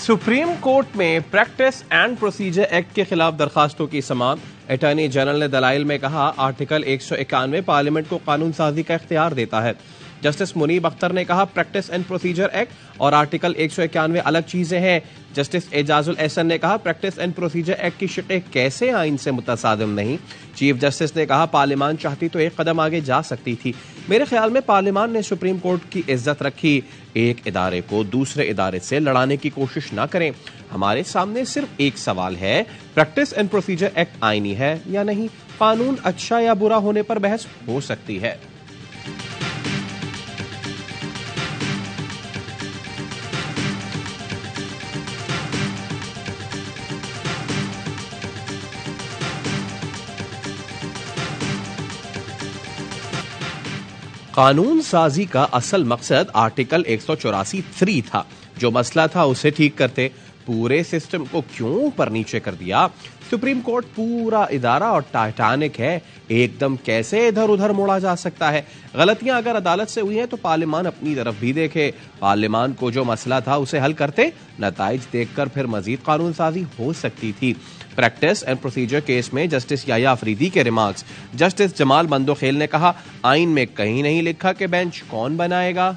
Supreme court में practice and procedure act के खिलाफ दरखास्तों की समाअत। अटॉर्नी जनरल ने दलाइल में कहा, आर्टिकल 191 पार्लियामेंट को कानून साजी का इख्तियार देता है। जस्टिस मुनीब अख्तर ने कहा, प्रैक्टिस एंड प्रोसीजर एक्ट और आर्टिकल 191 अलग चीजें हैं। जस्टिस एजाजुल एहसन ने कहा, प्रैक्टिस एंड प्रोसीजर एक्ट की शिक़ें कैसे आइन से मुतसादिम नहीं। चीफ जस्टिस ने कहा, पार्लियामान चाहती तो एक कदम आगे जा सकती थी। मेरे ख्याल में पार्लियामान ने सुप्रीम कोर्ट की इज्जत रखी। एक इदारे को दूसरे इदारे से लड़ाने की कोशिश ना करें। हमारे सामने सिर्फ एक सवाल है, प्रैक्टिस एंड प्रोसीजर एक्ट आईनी है या नहीं। कानून अच्छा या बुरा होने पर बहस हो सकती है। कानून साजी का असल मकसद आर्टिकल 184(3) था। जो मसला था उसे ठीक करते। पूरे सिस्टम को क्यों ऊपर नीचे कर दिया। सुप्रीम कोर्ट पूरा इदारा और टाइटैनिक है, एकदम कैसे इधर उधर मोड़ा जा सकता है। गलतियां अगर अदालत से हुई हैं तो पार्लियामान अपनी तरफ भी देखे। पार्लियामान को जो मसला था उसे हल करते, नताइज देखकर फिर मजीद कानून साजी हो सकती थी। प्रैक्टिस एंड प्रोसीजर केस में जस्टिस याया अफरीदी के रिमार्क्स। जस्टिस जमाल बंदोखेल ने कहा, आइन में कहीं नहीं लिखा कि बेंच कौन बनाएगा।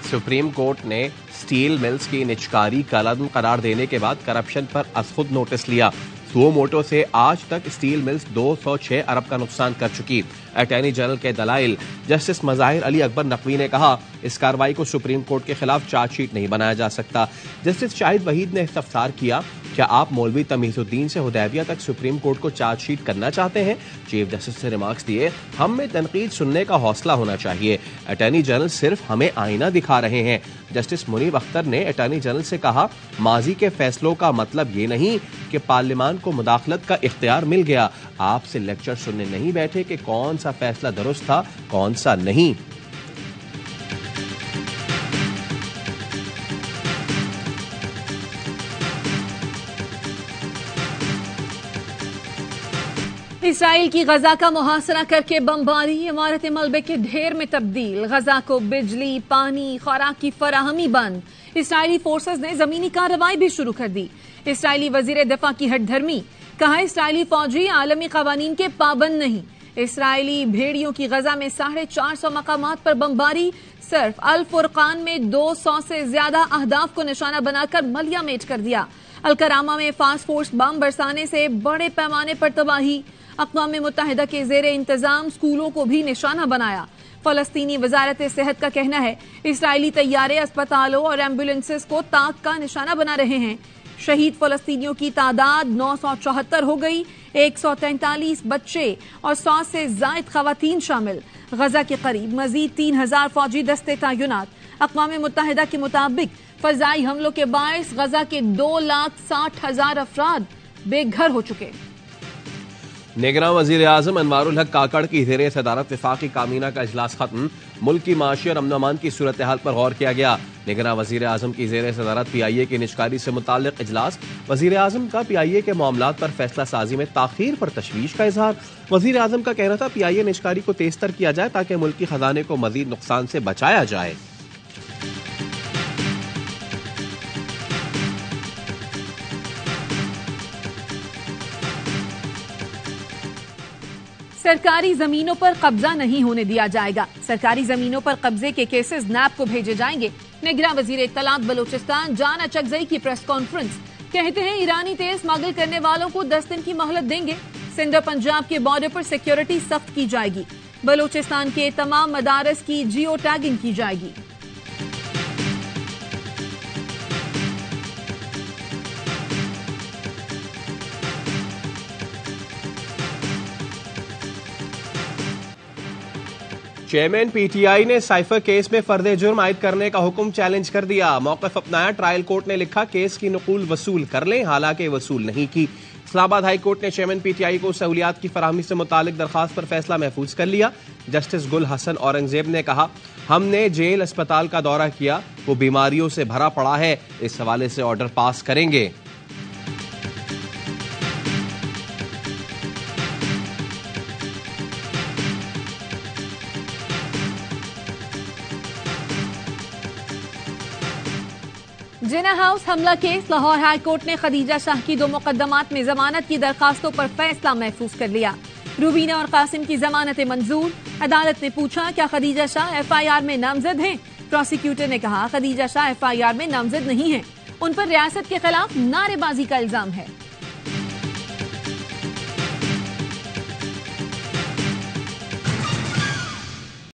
सुप्रीम कोर्ट ने स्टील मिल्स की निचकारी कलम करार देने के बाद करप्शन पर खुद नोटिस लिया। सुओ मोटो से आज तक स्टील मिल्स 206 अरब का नुकसान कर चुकी। अटॉर्नी जनरल के दलाइल। जस्टिस मज़ाहिर अली अकबर नकवी ने कहा, इस कार्रवाई को सुप्रीम कोर्ट के खिलाफ चार्जशीट नहीं बनाया जा सकता। जस्टिस शाहिद वहीद ने इस्तफसार किया, क्या आप मौलवी तमीजुद्दीन से हुदैबिया तक सुप्रीम कोर्ट को चार्जशीट करना चाहते हैं। चीफ जस्टिस से रिमार्क्स दिए, हम में तनकीद सुनने का हौसला होना चाहिए। अटॉर्नी जनरल सिर्फ हमें आईना दिखा रहे हैं। जस्टिस मुनीब अख्तर ने अटॉर्नी जनरल से कहा, माजी के फैसलों का मतलब ये नहीं कि पार्लियामान को मुदाखलत का इख्तियार मिल गया। आपसे लेक्चर सुनने नहीं बैठे कि कौन सा फैसला दुरुस्त था कौन सा नहीं। इसराइल की गजा का मुहासरा करके बमबारी, इमारत मलबे के ढेर में तब्दील। गजा को बिजली, पानी, खुराक की फराहमी बंद। इसराइली फोर्सेस ने जमीनी कार्रवाई भी शुरू कर दी। इसराइली वजीर दिफा की हटधर्मी, कहा इसराइली फौजी आलमी कवानीन के पाबंद नहीं। इसराइली भेड़ियों की गजा में 450 मकामात पर बमबारी। सिर्फ अल फुरकान में 200 से ज्यादा अहदाफ को निशाना बनाकर मलियामेट कर दिया। अलकरामा में फास्ट फोर्स बम बरसाने से बड़े पैमाने पर तबाही। अक़वाम मुत्तहिदा के ज़ेरे इंतजाम स्कूलों को भी निशाना बनाया। फलस्तीनी वजारत सेहत का कहना है, इसराइली तैयारे अस्पतालों और एम्बुलेंसेस को ताक का निशाना बना रहे हैं। शहीद फलस्तीनियों की तादाद 974 हो गई। 143 बच्चे और 100 से जायद खवातीन शामिल। गजा के करीब मजीद 3000 फौजी दस्ते तैनात। अक़वाम मुत्तहिदा के मुताबिक फजाई हमलों के बायस गजा के 2,60,000 अफराद बेघर हो चुके। निगरान वजीर आजम अनवारुल हक काकड़ की ज़ेरे सदारत वफाकी कामीना का इजलास खत्म। मुल्क की माशी और अमन की सूरत हाल पर गौर किया गया। निगरान वजीर आजम की ज़ेरे सदारत PIA की निचकारी से मुताल्लिक इजलास। वजीर आजम का PIA के मामलात पर फैसला साजी में ताखीर पर तशवीश का इजहार। वजीर आजम का कहना था, PIA निचकारी को तेज तर किया जाए ताकि मुल्क की खजाने को मजीद नुकसान से बचाया जाए। सरकारी जमीनों पर कब्जा नहीं होने दिया जाएगा। सरकारी जमीनों पर कब्जे के केसेस नैब को भेजे जाएंगे। निगरान वजीर इत्तलात बलोचिस्तान जान अचकजई की प्रेस कॉन्फ्रेंस, कहते हैं इरानी तेल स्मगल करने वालों को 10 दिन की मोहलत देंगे। सिंध और पंजाब के बॉर्डर पर सिक्योरिटी सख्त की जाएगी। बलोचिस्तान के तमाम मदारस की जियो टैगिंग की जाएगी। चेयरमैन PTI ने साइफर केस में फर्दे जुर्म आयद करने का हुक्म चैलेंज कर दिया। मौक़िफ़ अपनाया। ट्रायल कोर्ट ने लिखा, केस की नकूल वसूल कर लें, हालांकि वसूल नहीं की। इस्लामाबाद हाई कोर्ट ने चेयरमैन PTI को सहूलियात की फराहमी से मुतालिक दरखास्त पर फैसला महफूज कर लिया। जस्टिस गुल हसन औरंगजेब ने कहा, हमने जेल अस्पताल का दौरा किया, वो बीमारियों से भरा पड़ा है, इस हवाले से ऑर्डर पास करेंगे। जिना हाउस हमला केस लाहौर हाई कोर्ट ने खदीजा शाह की 2 मुकदमात में जमानत की दरखास्तों पर फैसला महफूज कर लिया। रूबीना और कासिम की जमानतें मंजूर। अदालत ने पूछा क्या खदीजा शाह FIR में नामजद हैं? प्रोसिक्यूटर ने कहा खदीजा शाह FIR में नामजद नहीं है। उन पर रियासत के खिलाफ नारेबाजी का इल्जाम है।